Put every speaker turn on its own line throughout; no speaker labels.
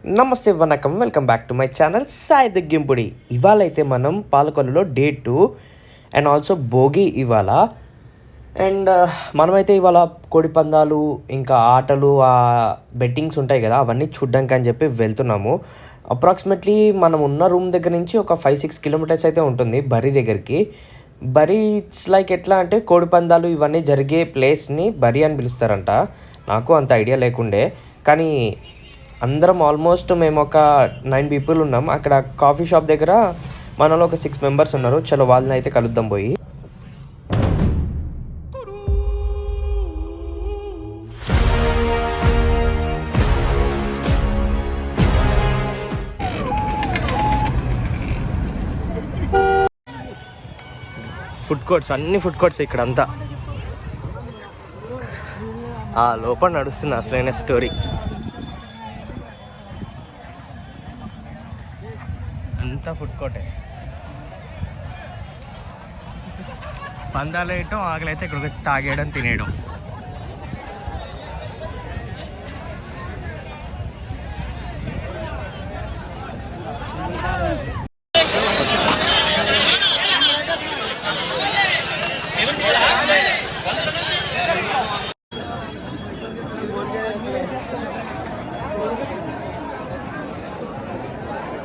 నమస్తే వనకం welcome back to my channel Sai దగ్గింపుడి. ఇవాళ అయితే మనం పాలకొల్లులో డే 2 అండ్ ఆల్సో భోగి ఇవాళ. అండ్ మనమైతే ఇవాళ కోడి పందాలు ఇంకా ఆటలు బెట్టింగ్స్ ఉంటాయి కదా, అవన్నీ చూడ్డానికి అని చెప్పి వెళ్తున్నాము. అప్రాక్సిమేట్లీ మనం ఉన్న రూమ్ దగ్గర నుంచి ఒక 5-6 కిలోమీటర్స్ అయితే ఉంటుంది బరి దగ్గరికి. బరి ఇట్స్ లైక్ ఎట్లా అంటే కోడి పందాలు ఇవన్నీ జరిగే ప్లేస్ని బరి అని పిలుస్తారంట. నాకు అంత ఐడియా లేకుండే, కానీ అందరం ఆల్మోస్ట్ మేము ఒక 9 పీపుల్ ఉన్నాం. అక్కడ కాఫీ షాప్ దగ్గర మనలో ఒక 6 మెంబర్స్ ఉన్నారు. చలో వాళ్ళని అయితే కలుద్దాం పోయి. ఫుడ్ కోర్ట్స్, అన్ని ఫుడ్ కోర్ట్స్ ఇక్కడ అంతా. ఆ లోపల నడుస్తుంది అసలైన స్టోరీ. అంతా ఫుడ్ కోర్టే. పందాలు వేయటం, ఆకలైతే ఇక్కడికి వచ్చి తాగేయడం, తినేయడం.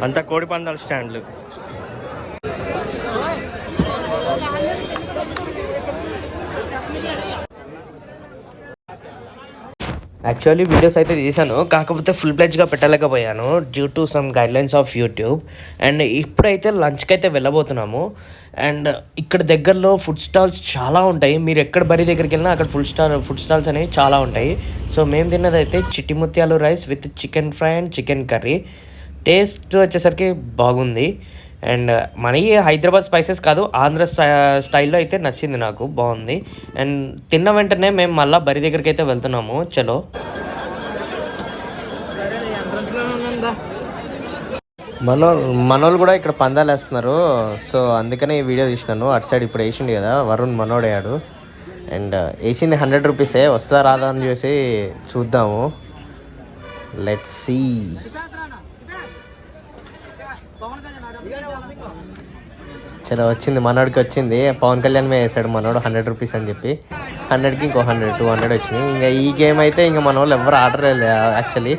అంతా కోడి పందాల స్టాండ్లు. యాక్చువల్లీ వీడియోస్ అయితే తీసాను, కాకపోతే ఫుల్ ప్లెడ్జ్గా పెట్టలేకపోయాను due to some guidelines of YouTube. And ఇప్పుడైతే లంచ్కి అయితే వెళ్ళబోతున్నాము. అండ్ ఇక్కడ దగ్గరలో ఫుడ్ స్టాల్స్ చాలా ఉంటాయి. మీరు ఎక్కడ బరి దగ్గరికి వెళ్ళినా అక్కడ ఫుడ్ స్టాల్స్ అనేవి చాలా ఉంటాయి. సో మేము తిన్నది అయితే చిట్టి ముత్యాలు rice with chicken fry and chicken curry. Taste వచ్చేసరికి బాగుంది. అండ్ మనకి హైదరాబాద్ స్పైసెస్ కాదు, ఆంధ్ర స్టైల్లో అయితే నచ్చింది నాకు, బాగుంది. అండ్ తిన్న వెంటనే మేము మళ్ళీ బరి దగ్గరికి అయితే వెళ్తున్నాము. చలో. మనోళ్ళు కూడా ఇక్కడ పందాలు వేస్తున్నారు, సో అందుకనే ఈ వీడియో తీసినాను. అటు సైడ్ ఇప్పుడు వేసిండు కదా వరుణ్, మనోడేయాడు. అండ్ వేసింది 100 రూపీసే, వస్తా రాదా అని చూసి చూద్దాము. Let's see. చలో వచ్చింది, మనోడికి వచ్చింది. పవన్ కళ్యాణ్ మీద వేసాడు మనోడు 100 రూపీస్ అని చెప్పి. 100కి ఇంకో 100, 200 వచ్చినాయి. ఇంకా ఈ గేమ్ అయితే ఇంకా మన వాళ్ళు ఎవరు ఆర్డర్ లేదు యాక్చువల్లీ.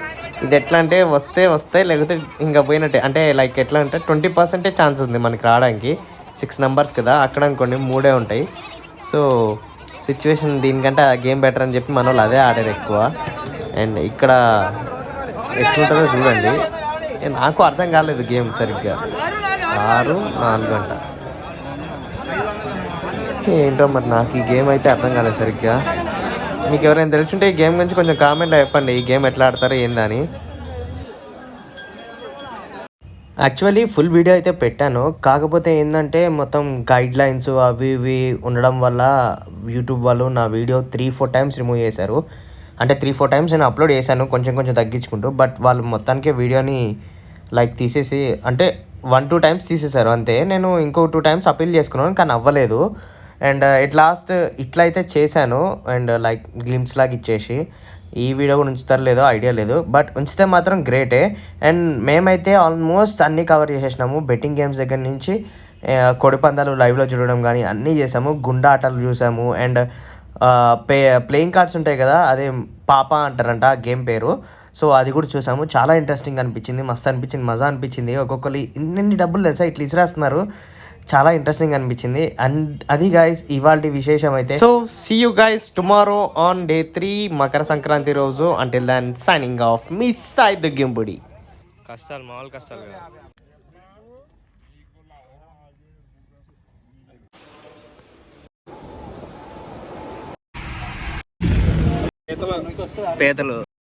ఇది ఎట్లా అంటే వస్తే లేకపోతే ఇంకా పోయినట్టే. అంటే లైక్ ఎట్లా అంటే 20% ఛాన్స్ ఉంది మనకి రావడానికి. 6 నెంబర్స్ కదా, అక్కడ అనుకోండి 3 ఉంటాయి. సో సిచ్యువేషన్ దీనికంటే ఆ గేమ్ బెటర్ అని చెప్పి మన వాళ్ళు అదే ఆడారు ఎక్కువ. అండ్ ఇక్కడ ఎట్లుంటుందో చూడండి. నాకు అర్థం కాలేదు గేమ్ సరిగ్గా. 6-4 గంట ఏంటో మరి, నాకు ఈ గేమ్ అయితే అర్థం కాలేదు సరిగ్గా. మీకు ఎవరైనా తెలుసుంటే ఈ గేమ్ గురించి కొంచెం కామెంట్లో చెప్పండి, ఈ గేమ్ ఎట్లా ఆడతారో ఏందని. యాక్చువల్లీ ఫుల్ వీడియో అయితే పెట్టాను, కాకపోతే ఏంటంటే మొత్తం గైడ్ లైన్స్ అవి ఇవి ఉండడం వల్ల యూట్యూబ్ వాళ్ళు నా వీడియో 3-4 టైమ్స్ రిమూవ్ చేశారు. అంటే 3-4 టైమ్స్ నేను అప్లోడ్ చేశాను కొంచెం తగ్గించుకుంటూ. బట్ వాళ్ళు మొత్తానికి వీడియోని లైక్ తీసేసి, అంటే 1-2 టైమ్స్ తీసేశారు అంతే. నేను ఇంకో 2 టైమ్స్ అపీల్ చేసుకున్నాను, కానీ అవ్వలేదు. అండ్ లాస్ట్ ఇట్లా అయితే చేశాను. అండ్ లైక్ గ్లిమ్స్ లాగా ఇచ్చేసి ఈ వీడియో కూడా ఉంచుతారో లేదో ఐడియా లేదు, బట్ ఉంచితే మాత్రం గ్రేటే. అండ్ మేమైతే ఆల్మోస్ట్ అన్నీ కవర్ చేసేసినాము. బెట్టింగ్ గేమ్స్ దగ్గర నుంచి కోడి పందాలు లైవ్లో చూడడం కానీ అన్నీ చేసాము. గుండా ఆటలు చూసాము. అండ్ ప్లేయింగ్ కార్డ్స్ ఉంటాయి కదా, అదే పాపా అంటారంట గేమ్ పేరు. సో అది కూడా చూసాము. చాలా ఇంట్రెస్టింగ్ అనిపించింది, మస్తు అనిపించింది, మజా అనిపించింది. ఒక్కొక్కరు ఇన్ని డబ్బులు తెలుసా ఇట్లా ఇసిరేస్తున్నారు. చాలా ఇంట్రెస్టింగ్ అనిపించింది. అండ్ అది గైస్ ఇవాళ విశేషం అయితే. So see you guys tomorrow on day 3 Makara Sankranti రోజు. అంటిల్ దెన్ సైనింగ్ ఆఫ్ మీ సాయి దగ్గింపుడి. కష్టాలు మామూలు కష్టాలు పేదలు